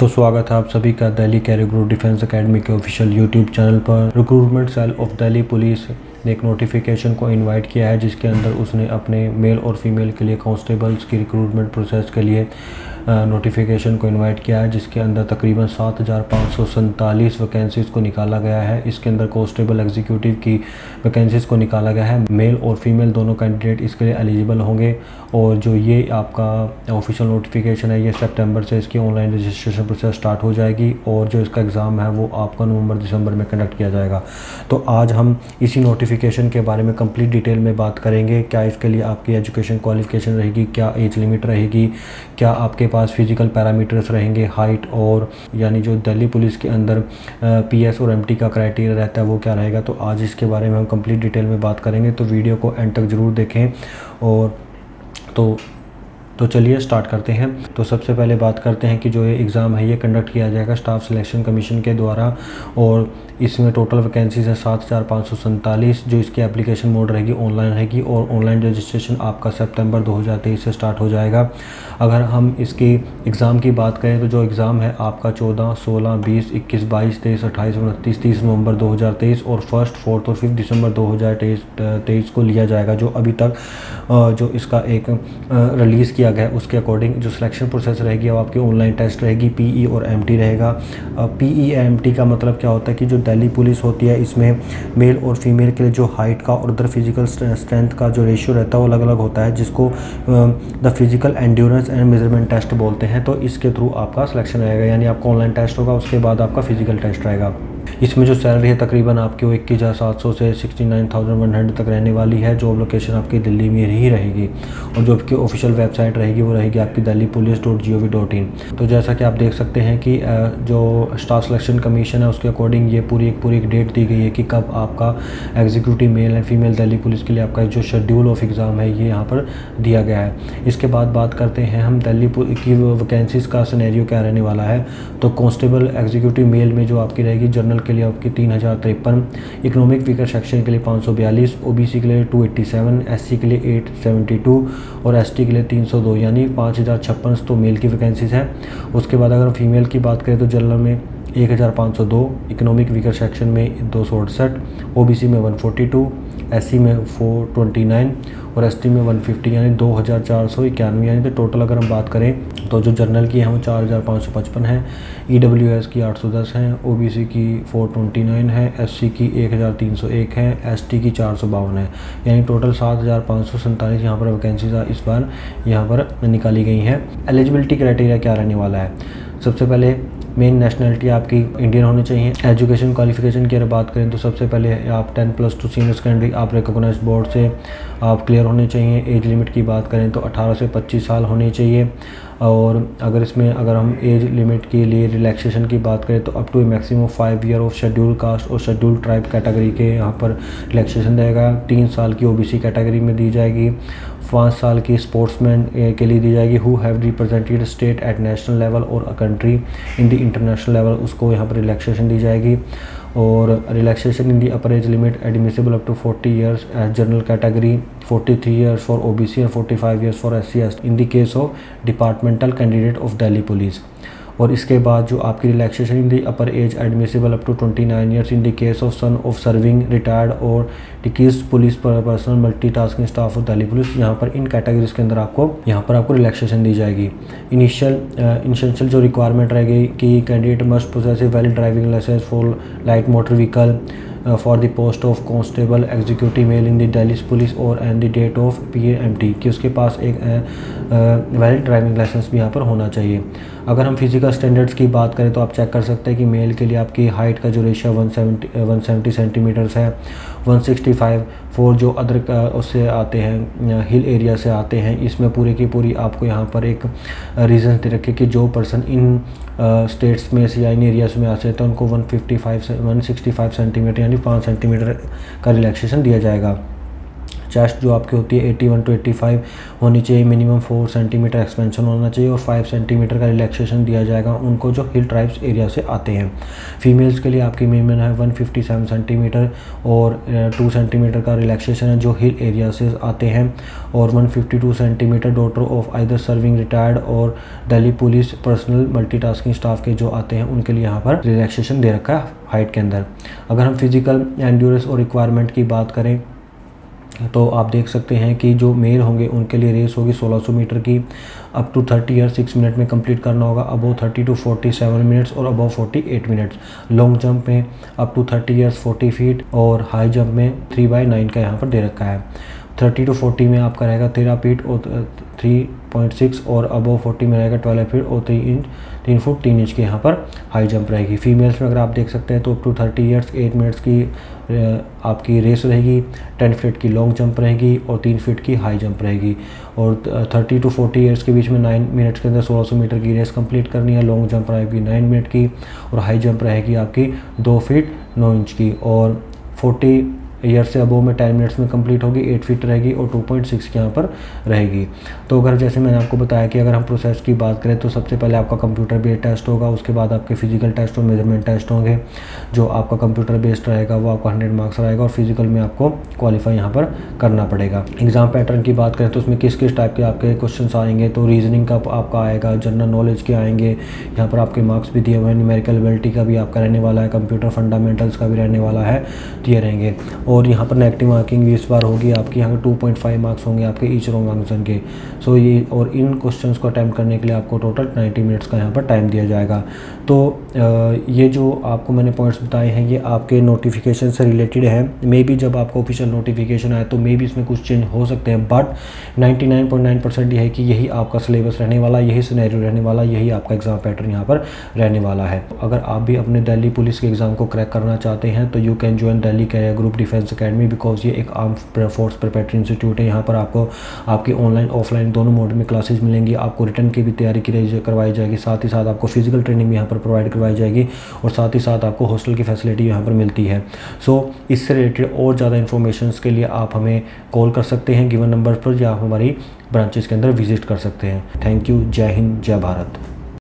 तो स्वागत है आप सभी का Delhi career group defence academy के ऑफिशियल यूट्यूब चैनल पर। Recruitment cell of Delhi police ने एक नोटिफिकेशन को इनवाइट किया है, जिसके अंदर उसने अपने मेल और फीमेल के लिए कांस्टेबल्स की रिक्रूटमेंट प्रोसेस के लिए नोटिफिकेशन को इनवाइट किया है, जिसके अंदर तकरीबन 7,547 वैकेंसीज़ को निकाला गया है। इसके अंदर कांस्टेबल एग्जीक्यूटिव की वैकेंसीज़ को निकाला गया है। मेल और फीमेल दोनों कैंडिडेट इसके लिए एलिजिबल होंगे। और जो ये आपका ऑफिशियल नोटिफिकेशन है, ये सितंबर से इसकी ऑनलाइन रजिस्ट्रेशन प्रोसेस स्टार्ट हो जाएगी और जो इसका एग्ज़ाम है वो आपका नवंबर-दिसंबर में कंडक्ट किया जाएगा। तो आज हम इसी नोटिफिकेशन के बारे में कंप्लीट डिटेल में बात करेंगे। क्या इसके लिए आपकी एजुकेशन क्वालिफिकेशन रहेगी, क्या एज लिमिट रहेगी, क्या आपके पास फिजिकल पैरामीटर्स रहेंगे, हाइट और यानी जो दिल्ली पुलिस के अंदर पीएस और एमटी का क्राइटेरिया रहता है वो क्या रहेगा। तो आज इसके बारे में हम कंप्लीट डिटेल में बात करेंगे, तो वीडियो को एंड तक ज़रूर देखें। और तो चलिए स्टार्ट करते हैं। तो सबसे पहले बात करते हैं कि जो ये एग्ज़ाम है ये कंडक्ट किया जाएगा स्टाफ सिलेक्शन कमीशन के द्वारा, और इसमें टोटल वैकेंसीज़ है 7,547। जो इसकी एप्लीकेशन मोड रहेगी ऑनलाइन रहेगी, और ऑनलाइन रजिस्ट्रेशन आपका सितंबर 2023 से स्टार्ट हो जाएगा। अगर हम इसकी एग्ज़ाम की बात करें तो जो एग्ज़ाम है आपका 14, 16, 20, 21, 22, 23, 28, 29, 30 नवंबर 2023 और 1, 4 और 5 दिसंबर 2023 को लिया जाएगा। जो अभी तक जो इसका एक रिलीज़ किया गया उसके अकॉर्डिंग जो सिलेक्शन प्रोसेस रहेगी वो आपकी ऑनलाइन टेस्ट रहेगी, पीई और एमटी रहेगा। पीई एमटी का मतलब क्या होता है कि जो दिल्ली पुलिस होती है इसमें मेल और फीमेल के लिए जो हाइट का और अदर फिजिकल स्ट्रेंथ का जो रेशियो रहता है वो अलग अलग होता है, जिसको the physical endurance and measurement test बोलते हैं। तो इसके थ्रू आपका सिलेक्शन रहेगा, यानी आपका ऑनलाइन टेस्ट होगा, उसके बाद आपका फिजिकल टेस्ट रहेगा। इसमें जो सैलरी है तकरीबन आपकी वो 21,700 से 69,100 तक रहने वाली है। जॉब लोकेशन आपकी दिल्ली में ही रहेगी, और जो आपकी ऑफिशियल वेबसाइट रहेगी वो रहेगी आपकी delhipolice.gov.in। तो जैसा कि आप देख सकते हैं कि जो स्टाफ सिलेक्शन कमीशन है उसके अकॉर्डिंग ये पूरी एक डेट दी गई है कि कब आपका executive male and female Delhi police के लिए आपका जो शेड्यूल ऑफ एग्ज़ाम है ये यहाँ पर दिया गया है। इसके बाद बात करते हैं हम दिल्ली की वैकेंसीज़ का सिनेरियो क्या रहने वाला है। तो कांस्टेबल एग्जीक्यूटिव मेल में जो आपकी रहेगी जनरल के लिए आपकी 3,053, इकोनॉमिक वीकर सेक्शन के लिए 542, ओबीसी के लिए 287, एससी के लिए 872 और एसटी के लिए 302, यानी 5,056 तो मेल की वैकेंसीज़ हैं। उसके बाद अगर फीमेल की बात करें तो जनरल में 1,502, इकोनॉमिक वीकर सेक्शन में 268, ओबीसी में 142, एससी में 429 और एसटी में 150, यानी 2,491। यानी तो टोटल अगर हम बात करें तो जो जनरल की है वो 4,555 है, ईडब्ल्यूएस की 810 है, ओबीसी की 429 है, एससी की 1,301 है, एसटी की 452 है। यानी टोटल 7,547 यहाँ पर वैकेंसीज इस बार यहाँ पर निकाली गई हैं। एलिजिबिलिटी क्राइटेरिया क्या रहने वाला है। सबसे पहले मेन नेशनलिटी आपकी इंडियन होनी चाहिए। एजुकेशन क्वालिफिकेशन की अगर बात करें तो सबसे पहले आप 10+2 सीनियर सेकेंडरी आप रिकॉग्नाइज्ड बोर्ड से आप क्लियर होने चाहिए। एज लिमिट की बात करें तो 18 से 25 साल होनी चाहिए। और अगर हम एज लिमिट के लिए रिलैक्सेशन की बात करें तो up to maximum 5 year of schedule caste और शेड्यूल ट्राइब कैटेगरी के यहाँ पर रिलैक्सेशन रहेगा। 3 साल की ओबीसी कैटेगरी में दी जाएगी। 5 साल की स्पोर्ट्समैन के लिए दी जाएगी who have represented state at national level और a country in the international level, उसको यहाँ पर रिलैक्सेशन दी जाएगी। और relaxation in the upper age limit admissible up to 40 years age general category, 43 years for OBC and 45 years for SC ST in the case of departmental candidate of Delhi police. और इसके बाद जो आपकी relaxation in the upper age admissible up to 29 years in the case of son of serving retired और decreased police personnel multitasking staff of Delhi police, यहाँ पर इन categories के अंदर आपको रिलैक्सेशन दी जाएगी। इनिशियल जो रिक्वायरमेंट रहेगी कि candidate must possess a valid driving licence for light motor vehicle for the post of constable executive male in the Delhi police और and the date of PMT, कि उसके पास एक वैलिड ड्राइविंग लाइसेंस भी यहाँ पर होना चाहिए। अगर हम फिजिकल स्टैंडर्ड्स की बात करें तो आप चेक कर सकते हैं कि मेल के लिए आपकी हाइट का जो रेशियो 170 सेंटीमीटर्स है, 165 फॉर जो अदर उससे आते हैं हिल एरिया से आते हैं। इसमें पूरी की पूरी आपको यहाँ पर एक रीज़न दे रखे कि जो पर्सन इन स्टेट्स में से या इन एरियाज में आते हैं तो उनको 165 सेंटीमीटर यानी 5 सेंटीमीटर का रिलैक्सेशन दिया जाएगा। चेस्ट जो आपकी होती है 81 to 85 होनी चाहिए, मिनिमम 4 सेंटीमीटर एक्सपेंशन होना चाहिए और 5 सेंटीमीटर का रिलैक्सेशन दिया जाएगा उनको जो हिल ट्राइब्स एरिया से आते हैं। फीमेल्स के लिए आपकी मिनिमम है 157 सेंटीमीटर और 2 सेंटीमीटर का रिलैक्सेशन है जो हिल एरिया से आते हैं, और 152 centimetre daughter of either serving retired और Delhi police personnel multitasking staff के जो आते हैं उनके लिए यहाँ पर रिलैक्सेशन दे रखा है हाइट के अंदर। अगर हम फिजिकल एंड्योरेंस और रिक्वायरमेंट की बात करें तो आप देख सकते हैं कि जो मेल होंगे उनके लिए रेस होगी 1600 मीटर की, अप टू 30 ईयर 6 मिनट में कंप्लीट करना होगा, अबव 30 to 47 मिनट्स और अबव 48 मिनट्स। लॉन्ग जंप में अप टू 30 ईयर्स 40 फीट और हाई जंप में 3/9 का यहाँ पर दे रखा है। 30 to 40 में आपका रहेगा 13 फीट और 3.6 और अबव 40 में रहेगा 12 फीट और 3 फुट 3 इंच की यहाँ पर हाई जंप रहेगी। फीमेल्स में अगर आप देख सकते हैं तो अप टू 30 ईयर्स 8 मिनट्स की आपकी रेस रहेगी, 10 फीट की लॉन्ग जंप रहेगी और 3 फीट की हाई जंप रहेगी। और 30 to 40 ईयर्स के बीच में 9 मिनट्स के अंदर 1600 मीटर की रेस कंप्लीट करनी है। लॉन्ग जंप रहेगी 9 मिनट की और हाई जंप रहेगी आपकी 2 फीट 9 इंच की। और 40 ईयर से अबव में 10 मिनट्स में कंप्लीट होगी, 8 फीट रहेगी और 2.6 की यहाँ पर रहेगी। तो अगर जैसे मैंने आपको बताया कि अगर हम प्रोसेस की बात करें तो सबसे पहले आपका कंप्यूटर बेस्ड टेस्ट होगा, उसके बाद आपके फिजिकल टेस्ट और मेजरमेंट टेस्ट होंगे। जो आपका कंप्यूटर बेस्ड रहेगा वो आपका 100 मार्क्स रहेगा और फिजिकल में आपको क्वालिफाई यहाँ पर करना पड़ेगा। एग्जाम पैटर्न की बात करें तो उसमें किस किस टाइप के आपके क्वेश्चन आएंगे, तो रीजनिंग का आपका आएगा, जनरल नॉलेज के आएंगे, यहाँ पर आपके मार्क्स भी दिए हुए हैं, न्यूमेरिकल एबिलिटी का भी आपका रहने वाला है, कंप्यूटर फंडामेंटल्स का भी रहने वाला है, दिए रहेंगे। और यहाँ पर नेगेटिव मार्किंग भी इस बार होगी आपकी, यहाँ 2.5 मार्क्स होंगे आपके ईच रॉन्ग आंसर के। सो ये और इन क्वेश्चंस को अटैम्प्ट करने के लिए आपको टोटल 90 मिनट्स का यहाँ पर टाइम दिया जाएगा। तो ये जो आपको मैंने पॉइंट्स बताए हैं ये आपके नोटिफिकेशन से रिलेटेड है। मे बी जब आपको ऑफिशियल नोटिफिकेशन आए तो मे बी इसमें कुछ चेंज हो सकते हैं, बट 99.9% ये है कि यही आपका सिलेबस रहने वाला, यही सिनेरियो रहने वाला, यही आपका एग्जाम पैटर्न यहाँ पर रहने वाला है। अगर आप भी अपने दिल्ली पुलिस के एग्ज़ाम को क्रैक करना चाहते हैं तो you can join Delhi career group defence academy, because ये एक आर्म फोर्स प्रिपरेटरी इंस्टीट्यूट है। यहाँ पर आपको आपकी ऑनलाइन ऑफलाइन दोनों मोड में क्लासेस मिलेंगी, आपको रिटर्न की भी तैयारी करवाई जाएगी, साथ ही साथ आपको फिजिकल ट्रेनिंग भी यहाँ पर प्रोवाइड करवाई जाएगी और साथ ही साथ आपको हॉस्टल की फैसिलिटी यहाँ पर मिलती है। सो इससे रिलेटेड और ज़्यादा इन्फॉर्मेशन के लिए आप हमें कॉल कर सकते हैं गिवन नंबर पर, या आप हमारी ब्रांचेस के अंदर विजिट कर सकते हैं। Thank you. जय हिंद, जय भारत।